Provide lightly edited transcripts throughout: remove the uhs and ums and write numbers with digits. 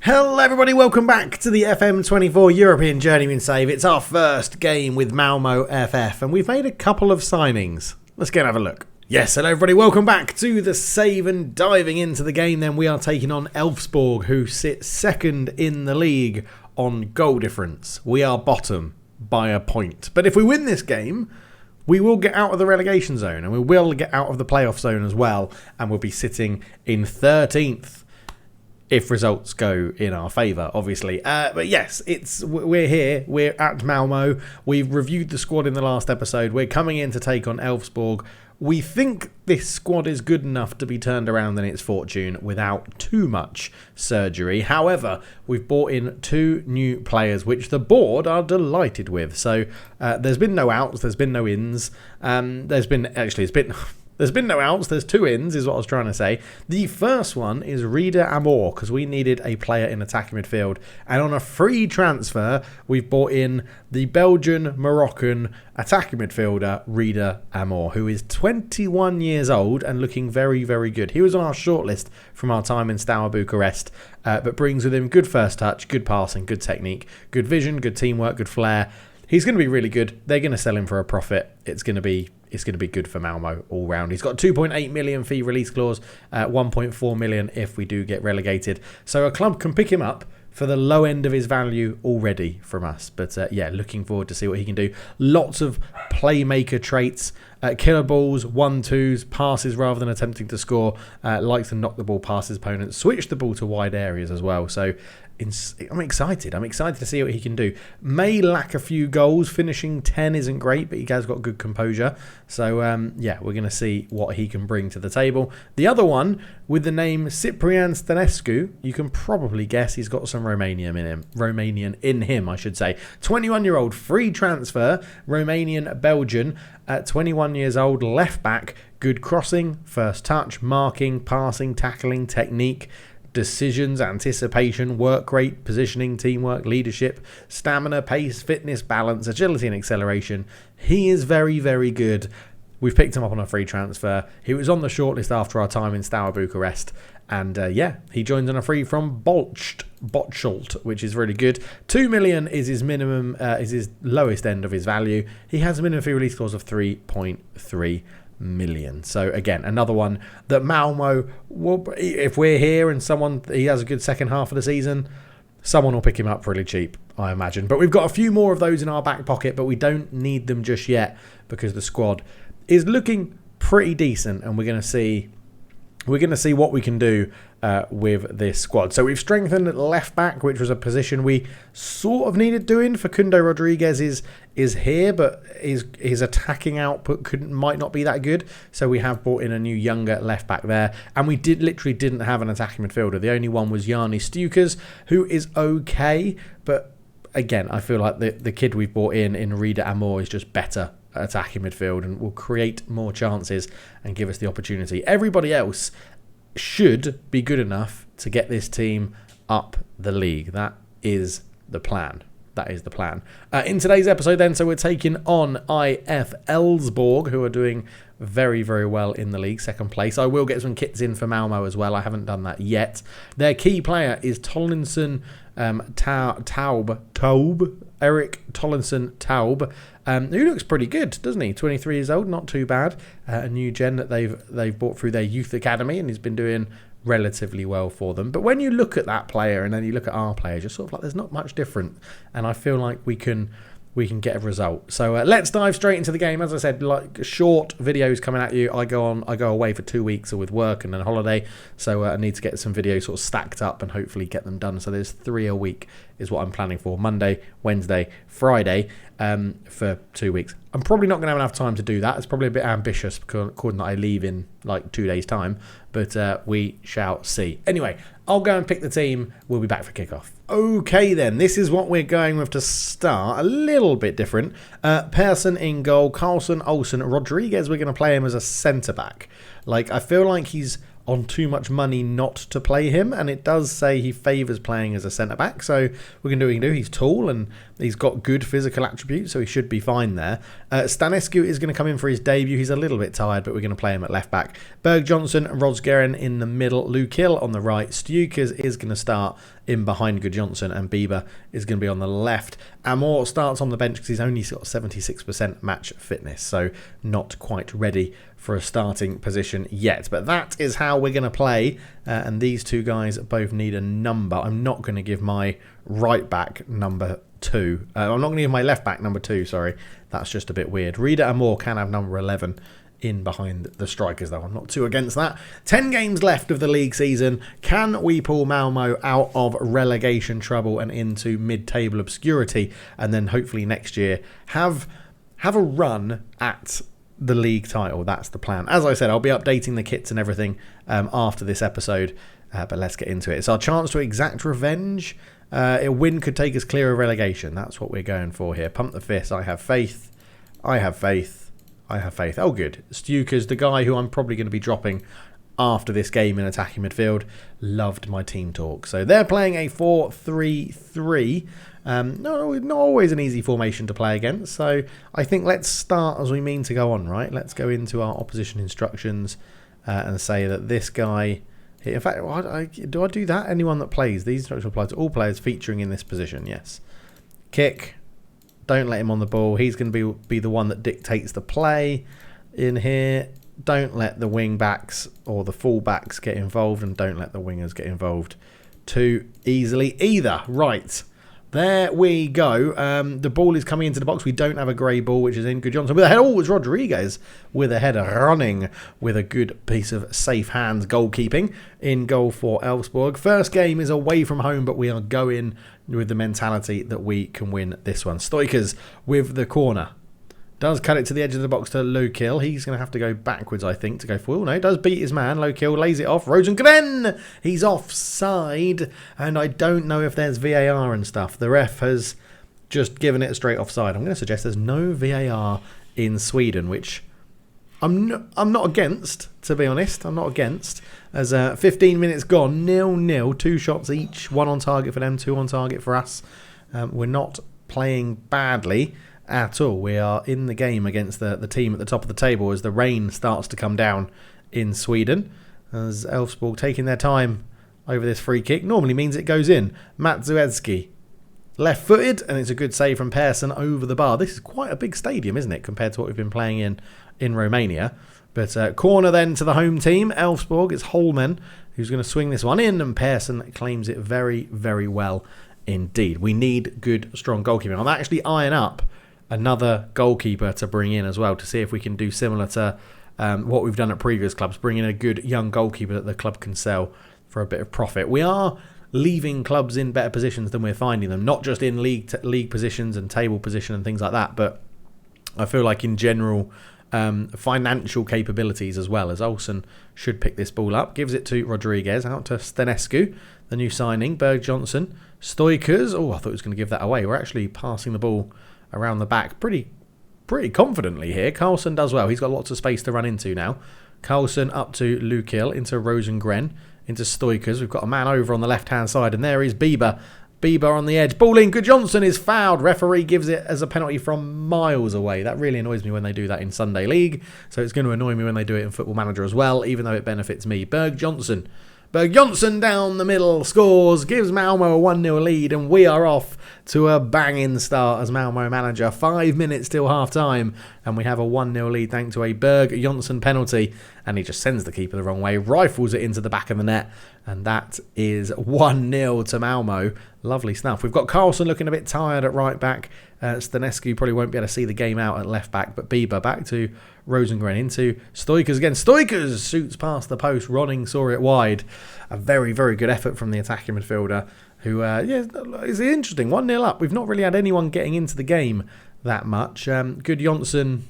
Hello everybody, welcome back to the FM24 European Journeyman Save. It's our first game with Malmo F.F. and we've made a couple of signings. Let's go and have a look. Yes, hello everybody, welcome back to the save, and diving into the game then we are taking on Elfsborg, who sit second in the league on goal difference. We are bottom by a point, but if we win this game we will get out of the relegation zone and we will get out of the playoff zone as well, and we'll be sitting in 13th. If results go in our favour, obviously. But yes, we're here. We're at Malmo. We've reviewed the squad in the last episode. We're coming in to take on Elfsborg. We think this squad is good enough to be turned around in its fortune without too much surgery. However, we've brought in two new players, which the board are delighted with. So there's been no outs. There's been no ins. There's been no outs, there's two ins, is what I was trying to say. The first one is Rida Amor, because we needed a player in attacking midfield. And on a free transfer, we've brought in the Belgian-Moroccan attacking midfielder, Rida Amor, who is 21 years old and looking very, very good. He was on our shortlist from our time in Steaua Bucharest, but brings with him good first touch, good passing, good technique, good vision, good teamwork, good flair. He's going to be really good. They're going to sell him for a profit. It's going to be good for Malmo all round. He's got 2.8 million fee release clause, 1.4 million if we do get relegated. So a club can pick him up for the low end of his value already from us. But yeah, looking forward to see what he can do. Lots of playmaker traits, killer balls, 1-2s, passes rather than attempting to score. Likes to knock the ball past his opponents, switch the ball to wide areas as well. So I'm excited. I'm excited to see what he can do. May lack a few goals. Finishing 10 isn't great, but he has got good composure. So, yeah, we're going to see what he can bring to the table. The other one, with the name Ciprian Stănescu, you can probably guess he's got some Romanian in him, I should say. 21-year-old, free transfer, Romanian-Belgian, 21 years old, left back, good crossing, first touch, marking, passing, tackling, technique, decisions, anticipation, work rate, positioning, teamwork, leadership, stamina, pace, fitness, balance, agility and acceleration. He is very, very good. We've picked him up on a free transfer. He was on the shortlist after our time in Steaua Bucharest. And yeah, he joins on a free from Bocholt, which is really good. 2 million is his minimum, is his lowest end of his value. He has a minimum fee release clause of 3.3 million. So again, another one that Malmo will, if we're here and he has a good second half of the season, someone will pick him up really cheap, I imagine. But we've got a few more of those in our back pocket, but we don't need them just yet because the squad is looking pretty decent, and we're going to see what we can do with this squad. So we've strengthened left back, which was a position we sort of needed doing. Facundo Rodriguez is here, but his attacking output might not be that good. So we have brought in a new younger left back there, and we literally didn't have an attacking midfielder. The only one was Yanni Stukers, who is okay, but again, I feel like the kid we've brought in Rida Amor is just better at attacking midfield and will create more chances and give us the opportunity. Everybody else should be good enough to get this team up the league. That is the plan. In today's episode then, so we're taking on IF Elfsborg, who are doing very, very well in the league, second place. I will get some kits in for Malmo as well. I haven't done that yet. Their key player is Tollinson Taub, Eric Tollinson Taub, who looks pretty good, doesn't he? 23 years old, not too bad. A new gen that they've brought through their youth academy, and he's been doing relatively well for them. But when you look at that player and then you look at our player, just sort of like there's not much different, and I feel like we can get a result. So let's dive straight into the game. As I said, like short videos coming at you. I go away for 2 weeks with work and then holiday, so I need to get some videos sort of stacked up and hopefully get them done. So there's 3 a week is what I'm planning for. Monday, Wednesday, Friday, for 2 weeks. I'm probably not going to have enough time to do that. It's probably a bit ambitious, according that I leave in like 2 days' time, but we shall see. Anyway, I'll go and pick the team. We'll be back for kickoff. Okay then, this is what we're going with to start. A little bit different. Persson in goal, Carlson, Olsen, Rodriguez. We're going to play him as a centre-back. Like, I feel like he's on too much money not to play him, and it does say he favours playing as a centre-back, so we can do what we can do. He's tall and he's got good physical attributes, so he should be fine there. Stanescu is going to come in for his debut. He's a little bit tired, but we're going to play him at left-back. Berg Johnson, Rosgeren in the middle, Luke Hill on the right. Stukers is going to start in behind Gudjonsson, and Bieber is going to be on the left. Amor starts on the bench because he's only got 76% match fitness, so not quite ready for a starting position yet. But that is how we're going to play, and these two guys both need a number. I'm not going to give my right back number 2. I'm not going to give my left back number 2, sorry. That's just a bit weird. Rida Amor can have number 11 in behind the strikers, though. I'm not too against that. 10 games left of the league season. Can we pull Malmo out of relegation trouble and into mid-table obscurity, and then hopefully next year have a run at the league title? That's the plan. As I said, I'll be updating the kits and everything after this episode, but let's get into it. It's our chance to exact revenge. A win could take us clear of relegation. That's what we're going for here. Pump the fist. I have faith. I have faith. I have faith. Oh, good. Stukers, the guy who I'm probably going to be dropping after this game in attacking midfield, loved my team talk. So they're playing a 4-3-3. Not always an easy formation to play against. So I think let's start as we mean to go on, right? Let's go into our opposition instructions and say that this guy... In fact, do I do that? Anyone that plays. These instructions apply to all players featuring in this position. Yes. Kick. Don't let him on the ball. He's going to be the one that dictates the play in here. Don't let the wing backs or the full backs get involved, and don't let the wingers get involved too easily either. Right. There we go. The ball is coming into the box. We don't have a grey ball, which is in. Gudjonsson with a header. Oh, it's Rodriguez with a header, running with a good piece of safe hands goalkeeping in goal for Elfsborg. First game is away from home, but we are going with the mentality that we can win this one. Stoikers with the corner. Does cut it to the edge of the box to Lokiel. He's going to have to go backwards, I think, to go forward. No, he does beat his man. Lokiel lays it off. Rosengren! He's offside. And I don't know if there's VAR and stuff. The ref has just given it straight offside. I'm going to suggest there's no VAR in Sweden, which I'm not against, to be honest. I'm not against. As 15 minutes gone, 0-0. 2 shots each. 1 on target for them, 2 on target for us. We're not playing badly at all. We are in the game against the team at the top of the table as the rain starts to come down in Sweden. As Elfsborg taking their time over this free kick. Normally means it goes in. Matzuedski, left-footed, and it's a good save from Persson over the bar. This is quite a big stadium, isn't it, compared to what we've been playing in Romania. But corner then to the home team. Elfsborg, it's Holmen who's going to swing this one in, and Persson claims it very, very well indeed. We need good, strong goalkeeping. I'm actually eyeing up another goalkeeper to bring in as well to see if we can do similar to what we've done at previous clubs, bring in a good young goalkeeper that the club can sell for a bit of profit. We are leaving clubs in better positions than we're finding them, not just in league positions and table position and things like that, but I feel like in general financial capabilities as well, as Olsen should pick this ball up, gives it to Rodriguez, out to Stanescu, the new signing, Berg Johnson, Stoikers. Oh, I thought he was going to give that away. We're actually passing the ball around the back pretty confidently here. Carlson does well. He's got lots of space to run into now. Carlson up to Lukiel, into Rosengren, into Stoikers. We've got a man over on the left-hand side, and there is Bieber. Bieber on the edge. Ball in. Gudjonsson is fouled. Referee gives it as a penalty from miles away. That really annoys me when they do that in Sunday League, so it's going to annoy me when they do it in Football Manager as well, even though it benefits me. Berg Johnson down the middle, scores, gives Malmo a 1-0 lead, and we are off to a banging start as Malmo manager. 5 minutes till half-time, and we have a 1-0 lead thanks to a Berg Johnson penalty, and he just sends the keeper the wrong way, rifles it into the back of the net, and that is 1-0 to Malmo. Lovely stuff. We've got Carlson looking a bit tired at right back. Stanescu probably won't be able to see the game out at left back, but Bieber back to Rosengren, into Stoikers again. Stoikers shoots past the post. Ronning saw it wide. A very, very good effort from the attacking midfielder, who is interesting. 1-0 up. We've not really had anyone getting into the game that much. Gudjonsson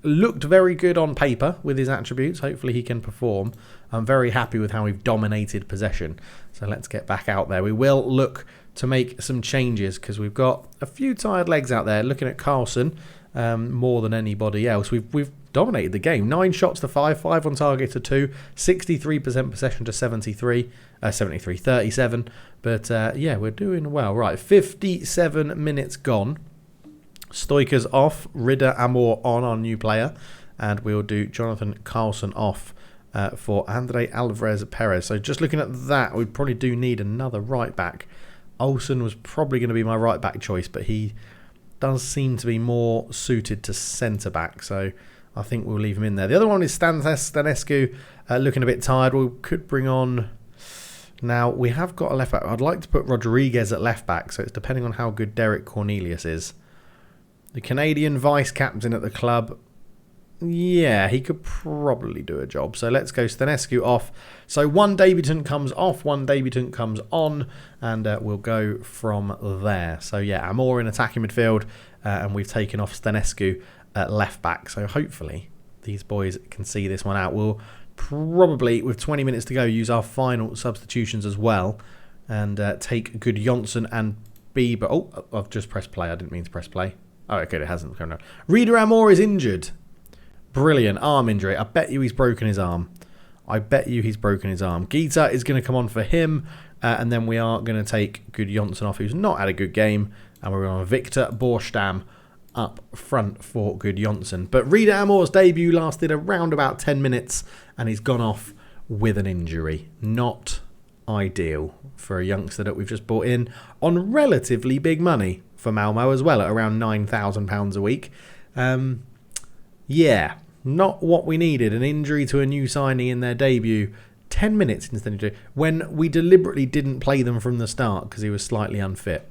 looked very good on paper with his attributes. Hopefully he can perform. I'm very happy with how we've dominated possession. So let's get back out there. We will look to make some changes because we've got a few tired legs out there. Looking at Carlson, more than anybody else. We've dominated the game. 9 shots to 5, 5 on target to 2, 63% possession to 37. But yeah, we're doing well. Right, 57 minutes gone. Stoikers off, Ritter Amor on, our new player, and we'll do Jonathan Carlson off for Andre Alvarez Perez. So just looking at that, we probably do need another right back. Olsen was probably going to be my right back choice, but he does seem to be more suited to centre back, so I think we'll leave him in there. The other one is Stanescu, looking a bit tired. We could bring on... Now, we have got a left back. I'd like to put Rodriguez at left back, so it's depending on how good Derek Cornelius is. The Canadian vice-captain at the club, yeah, he could probably do a job. So let's go Stanescu off. So one debutant comes off, one debutant comes on, and we'll go from there. So yeah, Amor in attacking midfield, and we've taken off Stanescu at left back. So hopefully these boys can see this one out. We'll probably, with 20 minutes to go, use our final substitutions as well, and take Good Johnson and Bieber. Oh, I've just pressed play. I didn't mean to press play. Oh, okay, it hasn't come out. Ritter Amor is injured. Brilliant. Arm injury. I bet you he's broken his arm. Gita is going to come on for him. And then we are going to take Good Johnson off, who's not had a good game. And we're on Victor Borstam up front for Good Johnson. But Ritter Amor's debut lasted around about 10 minutes. And he's gone off with an injury. Not ideal for a youngster that we've just brought in on relatively big money for Malmo as well, at around £9,000 a week. Yeah, not what we needed. An injury to a new signing in their debut 10 minutes instead of when we deliberately didn't play them from the start because he was slightly unfit.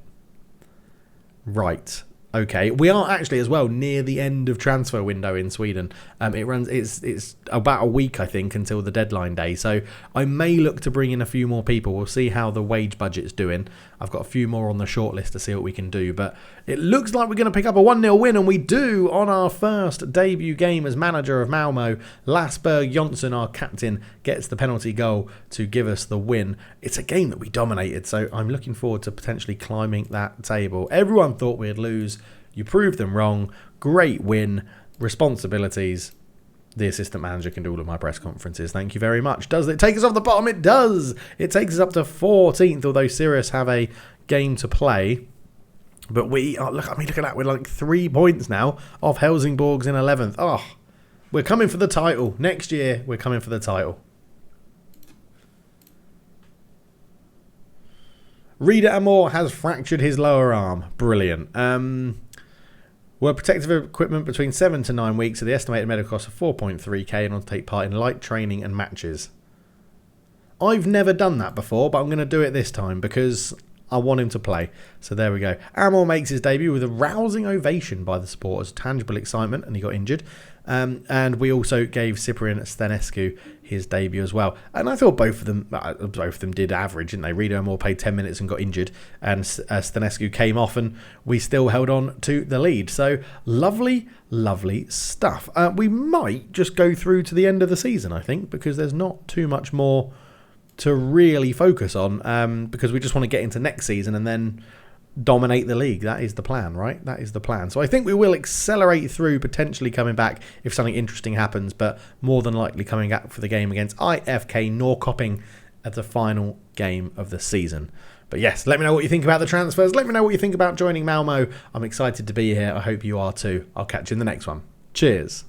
Right. Okay, we are actually as well near the end of transfer window in Sweden. It's about a week, I think, until the deadline day. So I may look to bring in a few more people. We'll see how the wage budget's doing. I've got a few more on the shortlist to see what we can do. But it looks like we're going to pick up a 1-0 win, and we do on our first debut game as manager of Malmo. Lasberg Jonsson, our captain, gets the penalty goal to give us the win. It's a game that we dominated, so I'm looking forward to potentially climbing that table. Everyone thought we'd lose. You proved them wrong. Great win. Responsibilities. The assistant manager can do all of my press conferences. Thank you very much. Does it take us off the bottom? It does. It takes us up to 14th, although Sirius have a game to play. But we are, look at that. We're like 3 points now off Helsingborg's in 11th. Oh, we're coming for the title. Next year, we're coming for the title. Ritter Amor has fractured his lower arm. Brilliant. Were protective equipment between 7 to 9 weeks, so the estimated medical cost of 4.3k and on to take part in light training and matches. I've never done that before, but I'm going to do it this time because I want him to play. So there we go. Amor makes his debut with a rousing ovation by the supporters. Tangible excitement, and he got injured. And we also gave Cyprian Stanescu his debut as well. And I thought both of them did average, didn't they? Ritter Amor played 10 minutes and got injured, and Stanescu came off, and we still held on to the lead. So lovely, lovely stuff. We might just go through to the end of the season, I think, because there's not too much more to really focus on, because we just want to get into next season and then dominate the league. That is the plan, right? That is the plan. So I think we will accelerate through, potentially coming back if something interesting happens, but more than likely coming back for the game against IFK Norrköping at the final game of the season. But yes, let me know what you think about the transfers. Let me know what you think about joining Malmo. I'm excited to be here. I hope you are too. I'll catch you in the next one. Cheers.